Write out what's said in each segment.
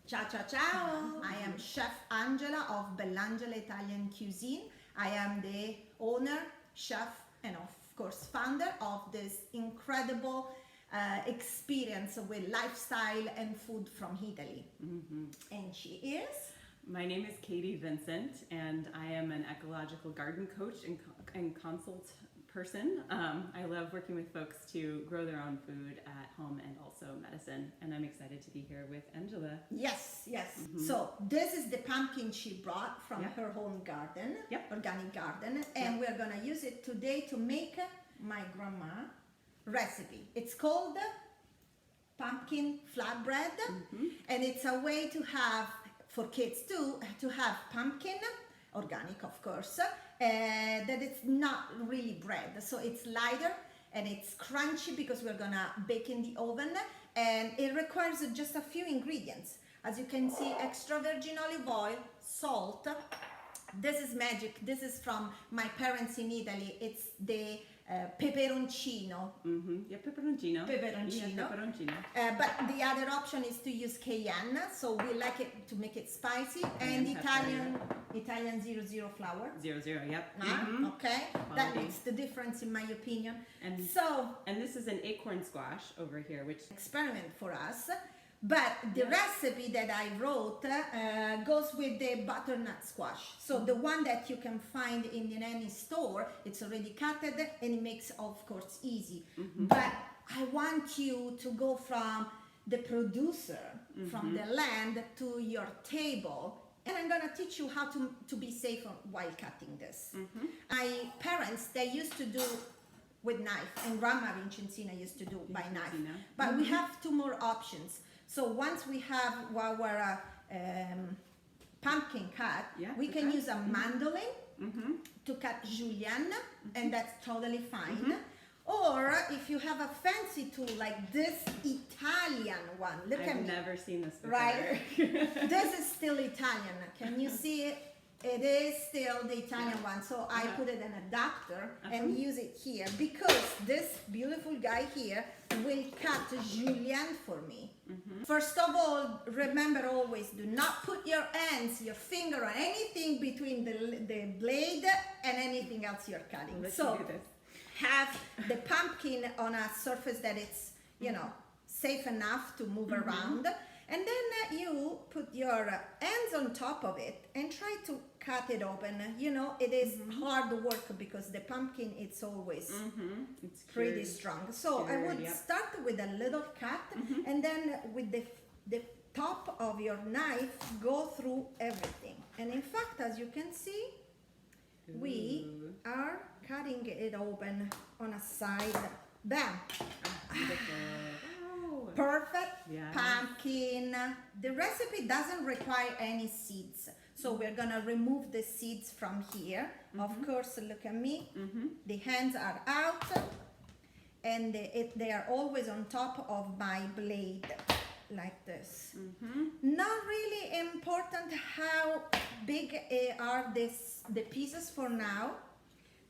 Ciao ciao ciao! I am Chef Angela of Bellangela Italian Cuisine. I am the owner, chef, and of course founder of this incredible experience with lifestyle and food from Italy. And she is? My name is Katie Vincent, and I am an ecological garden coach and consult person. I love working with folks to grow their own food at home and also medicine, and I'm excited to be here with Angela. Yes. So this is the pumpkin she brought from her home garden, organic garden, and we're gonna use it today to make my grandma recipe. It's called pumpkin flatbread, and it's a way to have, for kids too, to have pumpkin, organic of course, that it's not really bread, so it's lighter and it's crunchy because we're gonna bake in the oven, and it requires just a few ingredients. As you can see, extra virgin olive oil, salt. This is magic. This is from my parents in Italy. It's the peperoncino. Yeah, peperoncino. Peperoncino. But the other option is to use cayenne, so we like it to make it spicy, and Italian 00 flour. 00, yep. Okay, that Quality. makes the difference in my opinion. And this is an acorn squash over here, which Experiment for us. But the recipe that I wrote goes with the butternut squash. So the one that you can find in any store, it's already cutted, and it makes, of course, easy. But I want you to go from the producer, from the land, to your table. And I'm gonna teach you how to be safe while cutting this. My parents, they used to do with knife, and Grandma Vincenzina used to do by knife. But we have two more options. So once we have our pumpkin cut, we can use a mandolin to cut julienne, and that's totally fine. Or if you have a fancy tool like this Italian one, look at me. I've never seen this before. Right? This is still Italian. Can you see it? It is still the Italian one. So I put it in an adapter and use it here because this beautiful guy here will cut julienne for me. First of all, remember always, do not put your hands, your finger, or anything between the blade and anything else you're cutting. Let's So do this. have the pumpkin on a surface that it's, safe enough to move around. And then you put your hands on top of it and try to cut it open. It is hard work because the pumpkin, it's always It's pretty strong. So I would start with a little cut, and then with the top of your knife, go through everything. And in fact, as you can see, we are cutting it open on a side. Bam! Perfect pumpkin. The recipe doesn't require any seeds, so we're gonna remove the seeds from here. Of course, look at me. The hands are out, and they are always on top of my blade, like this. Not really important how big are the pieces for now.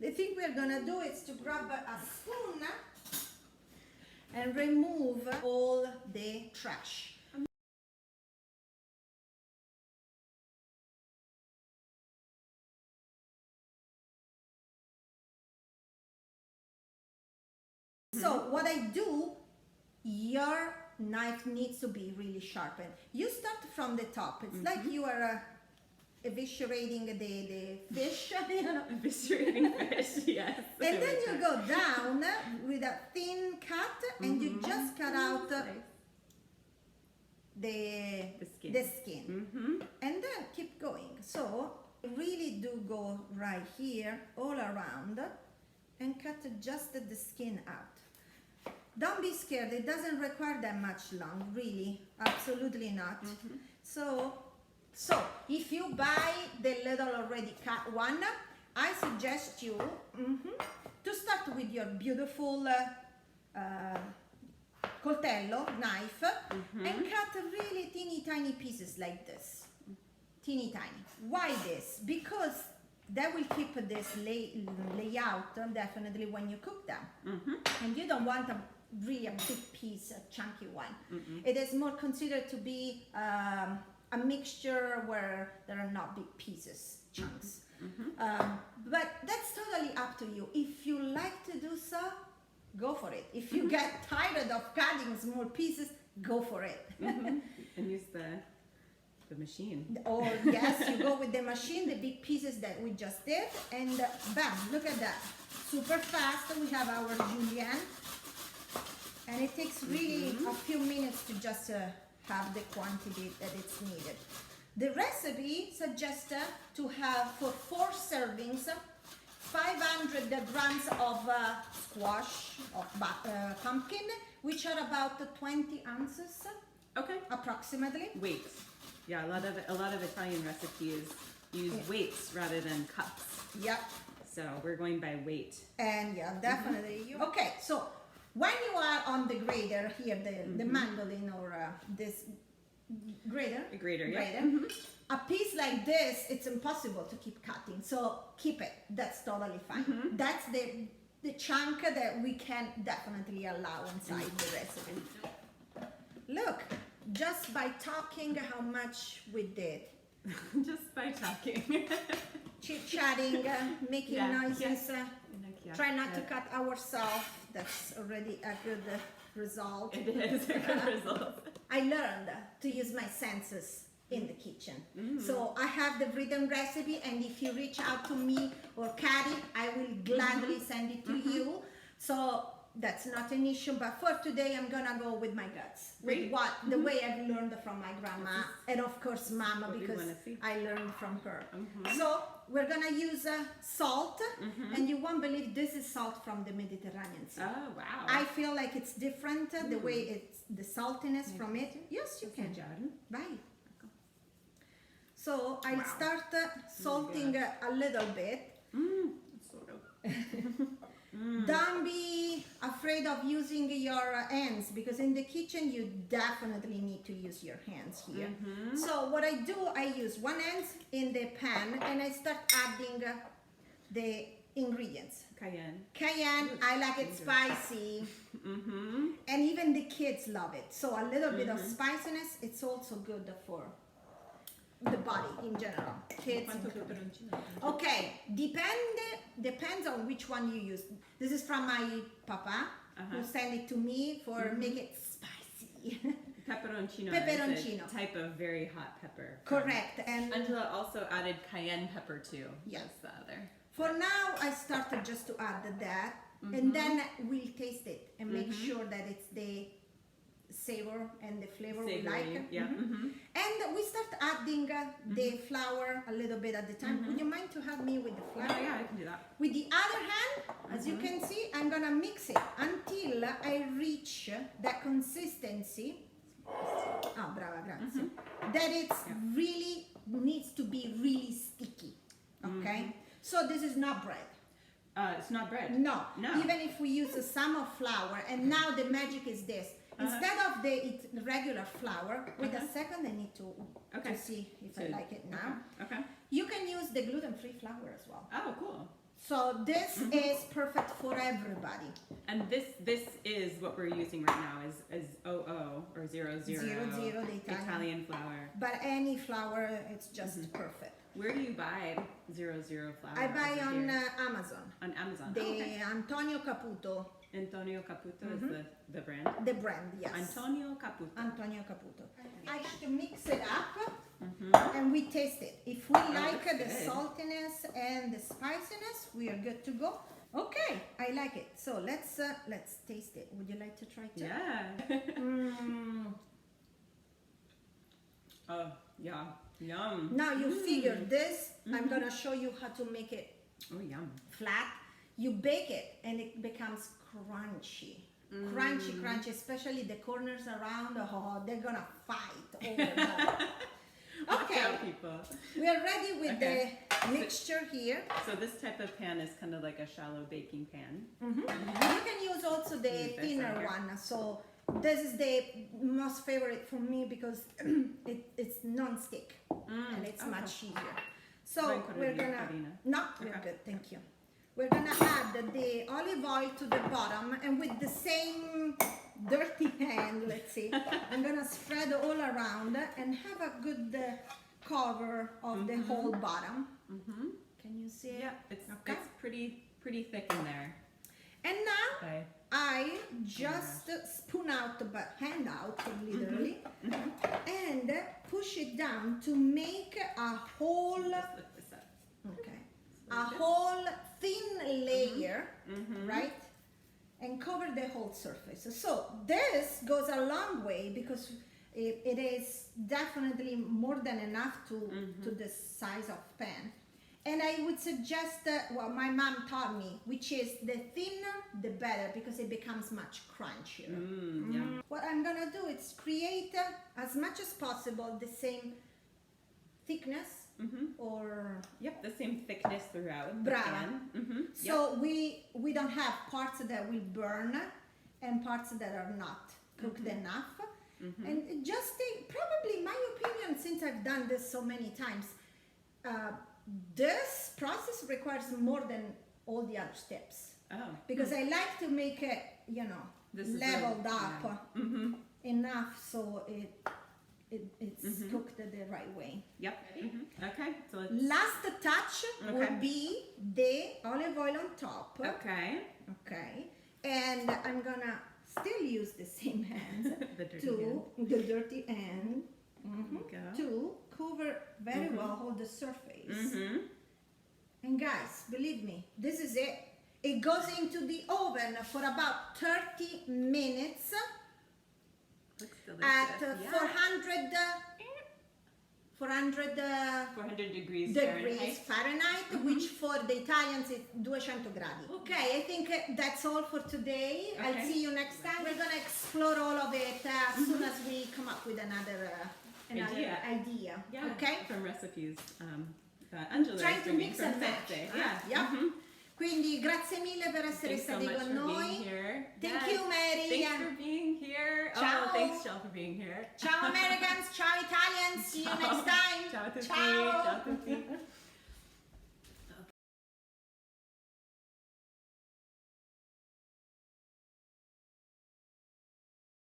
The thing we're gonna do is to grab a spoon and remove all the trash. So what I do, your knife needs to be really sharpened. You start from the top. It's like you are eviscerating the fish. Eviscerating fish, yes. And then you go down with a thin cut, and you just cut out the skin. And then keep going. So really do go right here all around and cut just the skin out. Don't be scared, it doesn't require that much long, really, absolutely not. So if you buy the little already cut one, I suggest you to start with your beautiful coltello, knife, and cut really teeny tiny pieces like this. Teeny tiny. Why this? Because that will keep this layout definitely when you cook them. And you don't want really a big piece, a chunky one. It is more considered to be a mixture where there are not big pieces, chunks. But that's totally up to you. If you like to do so, go for it. If you get tired of cutting small pieces, go for it. And use the machine. Or yes, you go with the machine, the big pieces that we just did, and bam, look at that. Super fast. We have our julienne, and it takes really a few minutes to just have the quantity that it's needed. The recipe suggests to have for 4 servings 500 grams of squash, of pumpkin, which are about 20 ounces. Okay. Approximately. Weight. Yeah, a lot of Italian recipes use weights rather than cups. Yep. So we're going by weight. And yeah, definitely. Okay, so when you are on the grater here, the mandolin or this grater. A grater, yeah. A piece like this, it's impossible to keep cutting. So keep it. That's totally fine. That's the chunk that we can definitely allow inside the recipe. Look, just by talking how much we did. Just by talking. Chit-chatting, making noises. Try not to Yeah. cut ourselves. That's already a good result. It is a good result. I learned to use my senses in the kitchen. So I have the written recipe, and if you reach out to me or Carrie, I will gladly send it to you. So that's not an issue, but for today I'm gonna go with my guts, with what the way I've learned from my grandma and of course Mama, because I learned from her. So we're gonna use salt, and you won't believe this is salt from the Mediterranean Sea. Oh wow! I feel like it's different the way it's the saltiness from it. Yes, you can. Bye. So I'll start salting a little bit. That's so good. Don't be afraid of using your hands, because in the kitchen you definitely need to use your hands here. So what I do, I use one hand in the pan and I start adding the ingredients. Cayenne, I like it spicy. And even the kids love it. So a little bit of spiciness, it's also good for the body in general. Kids. Okay, depends on which one you use. This is from my papa, who sent it to me for make it spicy. Pepperoncino. Pepperoncino. Is a type of very hot pepper. Correct. And Angela also added cayenne pepper too. Yes. That's the other. For now, I started just to add that, and then we'll taste it and make sure that it's the savor and the flavor we like. Yeah. And we start adding the flour a little bit at the time. Would you mind to help me with the flour? Oh yeah, I can do that. With the other hand, as you can see, I'm gonna mix it until I reach that consistency. Ah, brava, grazie. That it's really needs to be really sticky. Okay. So this is not bread. It's not bread. No. Even if we use some of flour, and now the magic is this. Instead of the regular flour, wait a second, I need to see if I like it now. Okay. You can use the gluten-free flour as well. Oh, cool. So this is perfect for everybody. And this is what we're using right now is 00 or 00. 00, the Italian flour. But any flour, it's just perfect. Where do you buy 00 flour? I buy over on here? Amazon. On Amazon. The Antonio Caputo. Antonio Caputo is the brand. The brand, yes. Antonio Caputo. Antonio Caputo. I should mix it up and we taste it. If we like the saltiness and the spiciness, we are good to go. Okay, I like it. So let's taste it. Would you like to try too? Yeah. Oh, yeah. Yum. Now you figure this, I'm gonna show you how to make it flat. You bake it and it becomes crunchy. Crunchy, especially the corners around. Oh, they're gonna fight over that. Okay, we are ready with the mixture here. So this type of pan is kind of like a shallow baking pan. You can use also the thinner one. So this is the most favorite for me because it's non-stick and it's much easier. So we're gonna, we're good, thank you. we're gonna add the olive oil to the bottom, and with the same dirty hand, let's see, I'm gonna spread all around and have a good cover of the whole bottom. Can you see it? Yeah, it's pretty thick in there. And now Okay. I just spoon out, but hand out literally, and push it down to make a whole, Just lift this up. okay, a whole thin layer, right? And cover the whole surface. So this goes a long way because it is definitely more than enough to the size of pan. And I would suggest, well, my mom taught me, which is the thinner the better because it becomes much crunchier. Yeah. What I'm gonna do is create as much as possible the same thickness or Yep, the same thickness throughout the Brava. pan. So we don't have parts that will burn and parts that are not cooked enough. And just take, probably my opinion, since I've done this so many times, this process requires more than all the other steps. Oh. Because I like to make it, you know, This is leveled really- up enough so it's cooked the right way. Yep. Okay. So let's. Last touch Okay. will be the olive oil on top. Okay. Okay. And I'm gonna still use the same hands The dirty the dirty end There you go. to cover very well hold the surface. And guys, believe me, this is it. It goes into the oven for about 30 minutes Looks delicious. at Yeah. 400 400 degrees Fahrenheit, which for the Italians is 200 gradi. Okay, I think that's all for today. I'll Okay. see you next time. We're gonna explore all of it as soon as we come up with another idea. Yeah. Okay? From recipes that Angela Trying is to bringing mix from and match. Sette. Yeah. Yeah. Quindi grazie mille per essere Thanks so stati much con for being noi. here. Thank Yes. you, Mary. Thanks for being here. Ciao. Oh, thanks, Jill, for being here. Ciao Americans, ciao Italians. See you next time. Ciao a tutti. Ciao. Ciao a tutti.